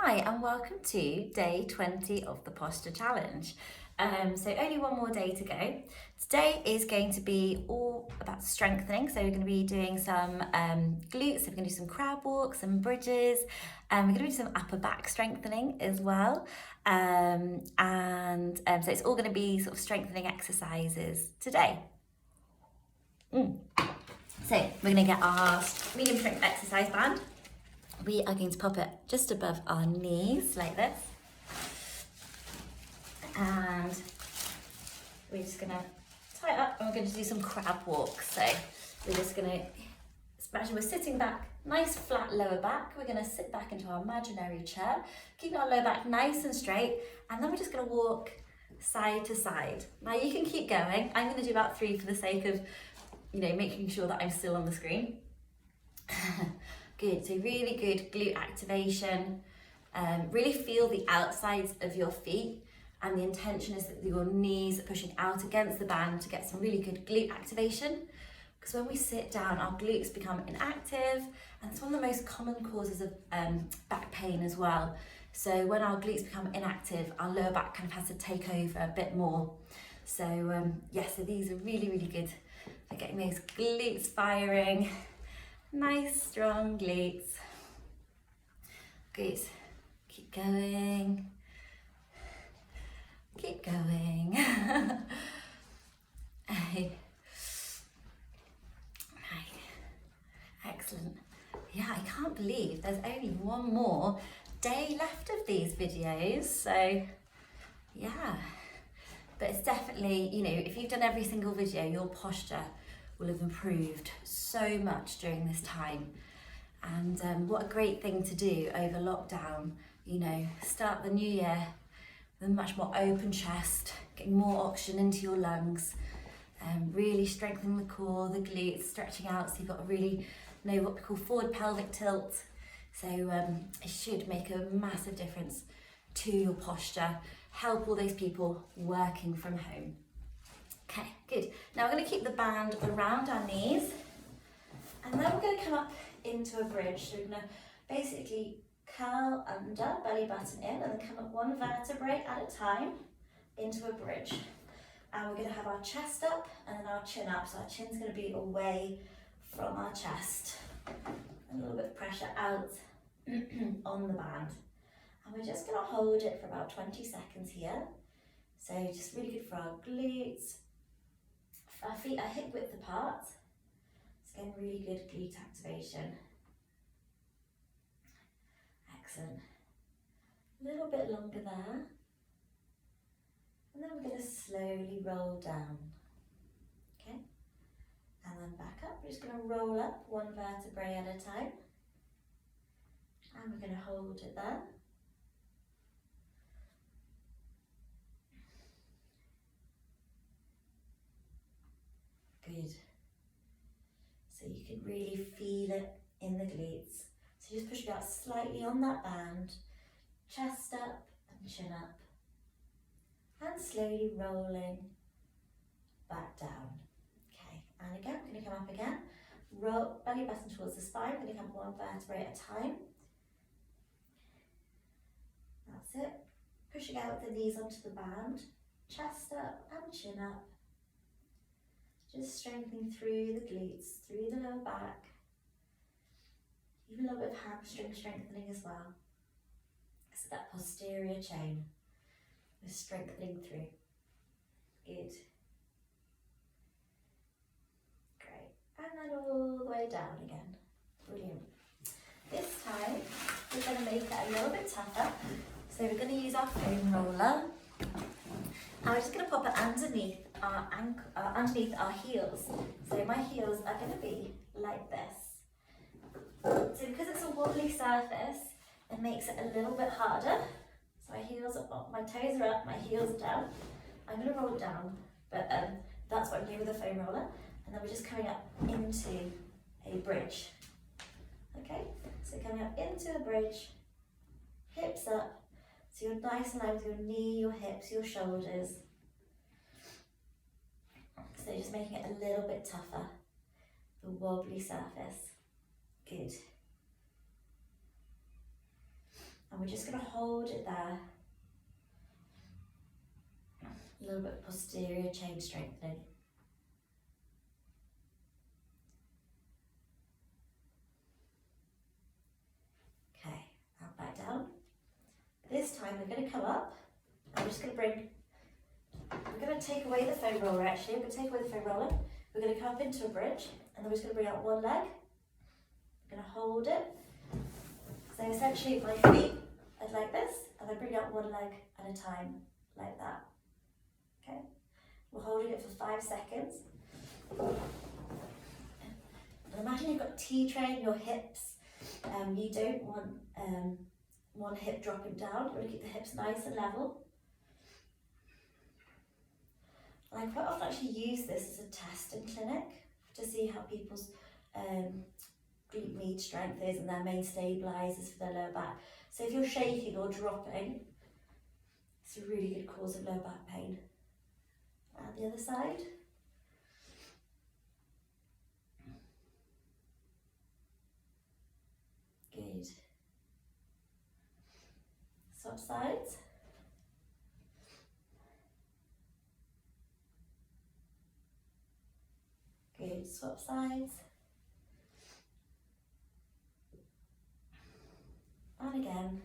Hi and welcome to day 20 of the posture challenge. So only one more day to go. Today is going to be all about strengthening. So we're going to be doing some glutes, so we're going to do some crab walks, some bridges, and we're going to do some upper back strengthening as well. So it's all going to be sort of strengthening exercises today. So we're going to get our medium strength exercise band. We are going to pop it just above our knees like this, and we're just going to tie it up and we're going to do some crab walks. So we're just going to, imagine we're sitting back, nice flat lower back. We're going to sit back into our imaginary chair, keep our lower back nice and straight, and then we're just going to walk side to side. Now you can keep going. I'm going to do about 3 for the sake of, making sure that I'm still on the screen. Good, so really good glute activation. Really feel the outsides of your feet, and the intention is that your knees are pushing out against the band to get some really good glute activation. Because when we sit down, our glutes become inactive, and it's one of the most common causes of back pain as well. So when our glutes become inactive, our lower back kind of has to take over a bit more. So so these are really, really good for getting those glutes firing. Nice strong glutes. Good. Keep going. Keep going. Excellent. Yeah, I can't believe there's only one more day left of these videos. So yeah, but it's definitely, if you've done every single video, your posture will have improved so much during this time. And what a great thing to do over lockdown, start the new year with a much more open chest, getting more oxygen into your lungs, really strengthening the core, the glutes, stretching out so you've got to really know what we call forward pelvic tilt. So it should make a massive difference to your posture, help all those people working from home. Okay, good. Now we're going to keep the band around our knees, and then we're going to come up into a bridge. So we're going to basically curl under, belly button in, and then come up one vertebrae at a time into a bridge. And we're going to have our chest up and then our chin up. So our chin's going to be away from our chest. A little bit of pressure out on the band. And we're just going to hold it for about 20 seconds here. So just really good for our glutes. Our feet are hip width apart. It's getting really good glute activation. Excellent. A little bit longer there. And then we're going to slowly roll down. Okay? And then back up. We're just going to roll up one vertebrae at a time. And we're going to hold it there. Good. So you can really feel it in the glutes. So just push it out slightly on that band, chest up and chin up, and slowly rolling back down. Okay, and again, we're going to come up again, roll belly button towards the spine. We're going to come one vertebrae at a time. That's it. Pushing out the knees onto the band, chest up and chin up. Just strengthening through the glutes, through the lower back. Even a little bit of hamstring strengthening as well. So that posterior chain is strengthening through. Good. Great. And then all the way down again. Brilliant. This time, we're going to make it a little bit tougher. So we're going to use our foam roller. And we're just going to pop it underneath our heels. So my heels are going to be like this. So because it's a wobbly surface, it makes it a little bit harder. So my heels are up, my toes are up, my heels are down. I'm going to roll it down, but that's what I'm doing with the foam roller. And then we're just coming up into a bridge. Okay, so coming up into a bridge, hips up. So you're nice and light with your knee, your hips, your shoulders. So just making it a little bit tougher, the wobbly surface. Good. And we're just going to hold it there. A little bit posterior chain strengthening. Okay, out back down. This time we're going to come up. I'm just going to we're going to take away the foam roller actually. We're going to take away the foam roller. We're going to come up into a bridge and then we're just going to bring out one leg. We're going to hold it. So essentially my feet are like this and I bring out one leg at a time, like that. Okay, we're holding it for 5 seconds. And imagine you've got T-tray in your hips. You don't want one hip dropping down. You want to keep the hips nice and level. And I quite often actually use this as a test in clinic to see how people's glute med strength is and their main stabilisers for their lower back. So if you're shaking or dropping, it's a really good cause of lower back pain. And the other side. Good. Swap sides. Good, swap sides. And again,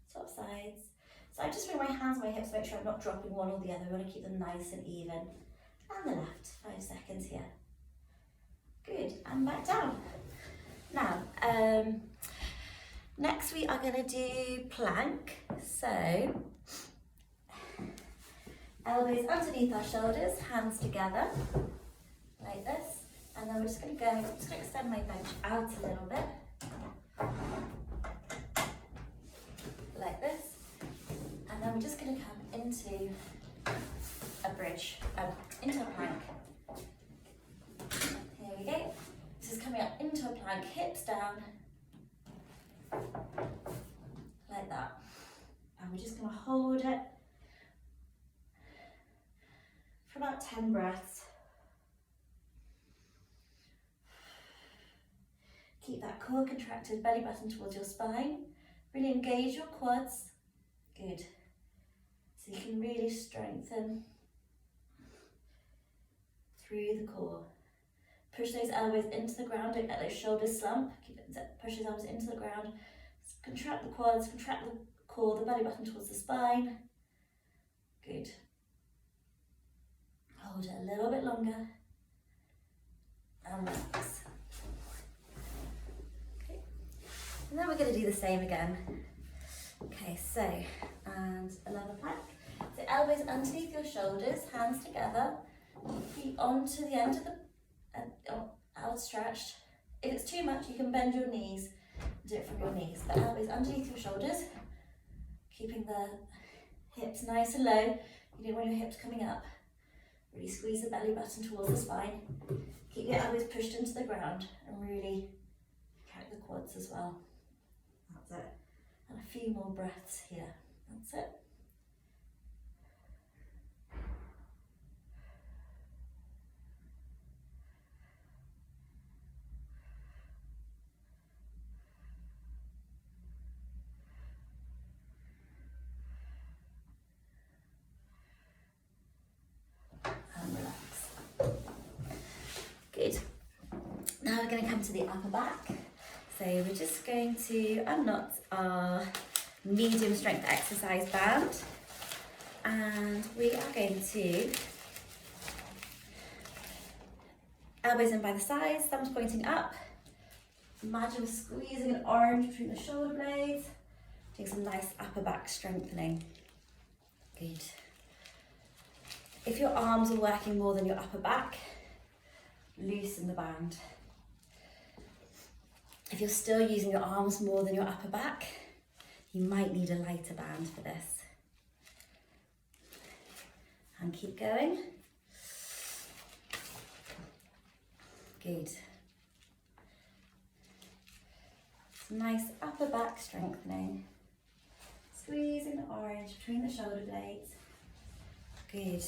swap sides. So I just bring my hands on my hips to make sure I'm not dropping one or the other. I want to keep them nice and even. And the left, 5 seconds here. Good, and back down. Now, next we are going to do plank. So, elbows underneath our shoulders, hands together, like this. And then we're just going to extend my bench out a little bit. Like this. And then we're just going to come into a bridge, into a plank. Here we go. This is coming up into a plank, hips down, like that. And we're just going to hold it for about 10 breaths. Keep that core contracted, belly button towards your spine. Really engage your quads. Good. So you can really strengthen through the core. Push those elbows into the ground, don't let those shoulders slump. Push those elbows into the ground. Contract the quads, contract the core, the belly button towards the spine. Good. Hold it a little bit longer. And relax. Okay. And then we're going to do the same again. Okay, so, and another plank. So elbows underneath your shoulders, hands together, feet onto the end of the outstretched. If it's too much, you can bend your knees, do it from your knees. But elbows underneath your shoulders, keeping the hips nice and low. You don't want your hips coming up. Really squeeze the belly button towards the spine. Keep your elbows pushed into the ground and really track the quads as well. That's it. And a few more breaths here. That's it. And relax. Good. Now we're going to come to the upper back. So we're just going to unknot our medium strength exercise band and we are going to elbows in by the sides, thumbs pointing up. Imagine we're squeezing an orange between the shoulder blades. Doing some nice upper back strengthening. Good. If your arms are working more than your upper back, loosen the band. If you're still using your arms more than your upper back, you might need a lighter band for this. And keep going. Good. Some nice upper back strengthening. Squeezing the orange between the shoulder blades. Good.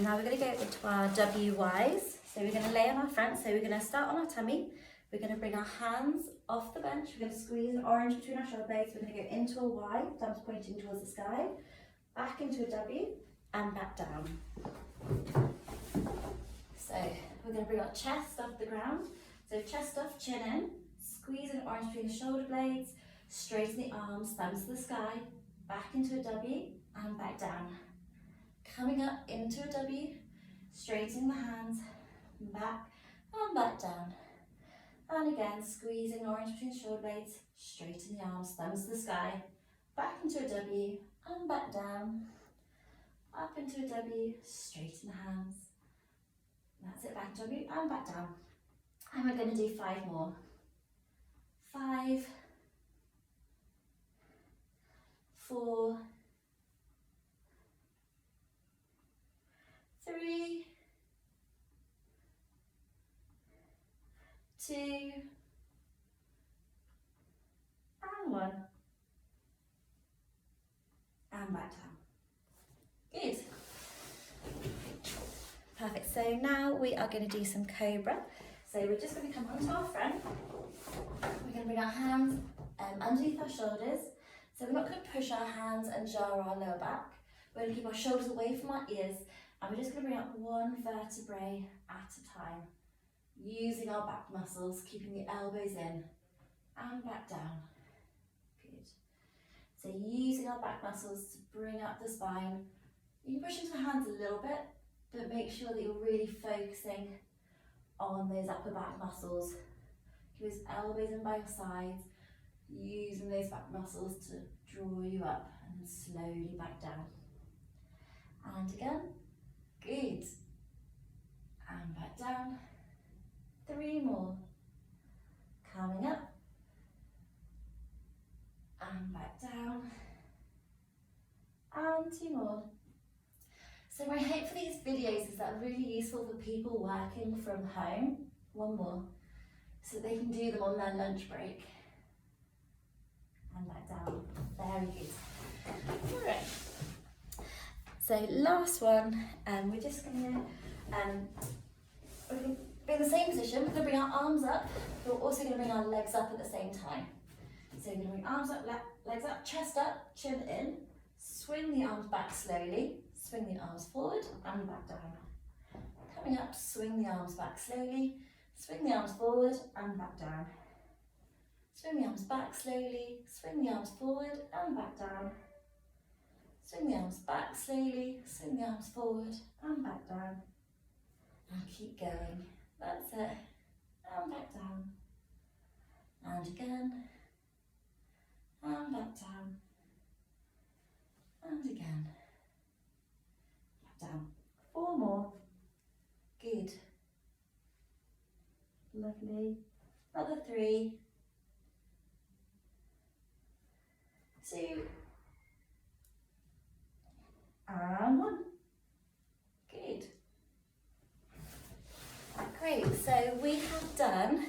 And now we're going to go into our WYs. So we're going to lay on our front. So we're going to start on our tummy. We're going to bring our hands off the bench. We're going to squeeze an orange between our shoulder blades. We're going to go into a Y, thumbs pointing towards the sky, back into a W, and back down. So we're going to bring our chest off the ground. So chest off, chin in, squeeze an orange between the shoulder blades, straighten the arms, thumbs to the sky, back into a W, and back down. Coming up into a W, straightening the hands, back and back down. And again, squeezing orange between the shoulder blades, straighten the arms, thumbs to the sky, back into a W and back down. Up into a W, straighten the hands. That's it, back to W and back down. And we're going to do 5 more. 5, 4, 3, 2, and 1. And back down. Good. Perfect. So now we are going to do some cobra. So we're just going to come onto our front. We're going to bring our hands underneath our shoulders. So we're not going to push our hands and jar our lower back. We're going to keep our shoulders away from our ears, and we're just going to bring up one vertebrae at a time, using our back muscles, keeping the elbows in and back down. Good. So using our back muscles to bring up the spine. You can push into the hands a little bit, but make sure that you're really focusing on those upper back muscles. Keep those elbows in by your sides, using those back muscles to draw you up and then slowly back down. And again, good. And back down. 3 more. Coming up. And back down. And 2 more. So my hope for these videos is that they're really useful for people working from home. 1 more. So they can do them on their lunch break. And back down. Very good. Alright. So last one, we're just going to be in the same position. We're going to bring our arms up, but we're also going to bring our legs up at the same time. So we're going to bring arms up, legs up, chest up, chin in, swing the arms back slowly, swing the arms forward and back down. Coming up, swing the arms back slowly, swing the arms forward and back down. Swing the arms back slowly, swing the arms forward and back down. Swing the arms back slowly, swing the arms forward and back down. And keep going. That's it. And back down. And again. And back down. And again. Back down. 4 more. Good. Lovely. Another 3. 2. And 1. Good. Great, so we have done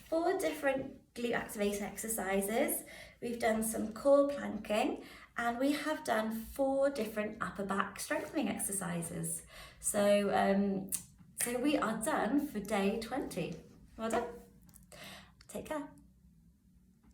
4 different glute activation exercises. We've done some core planking, and we have done 4 different upper back strengthening exercises. So, so we are done for day 20. Well done. Take care.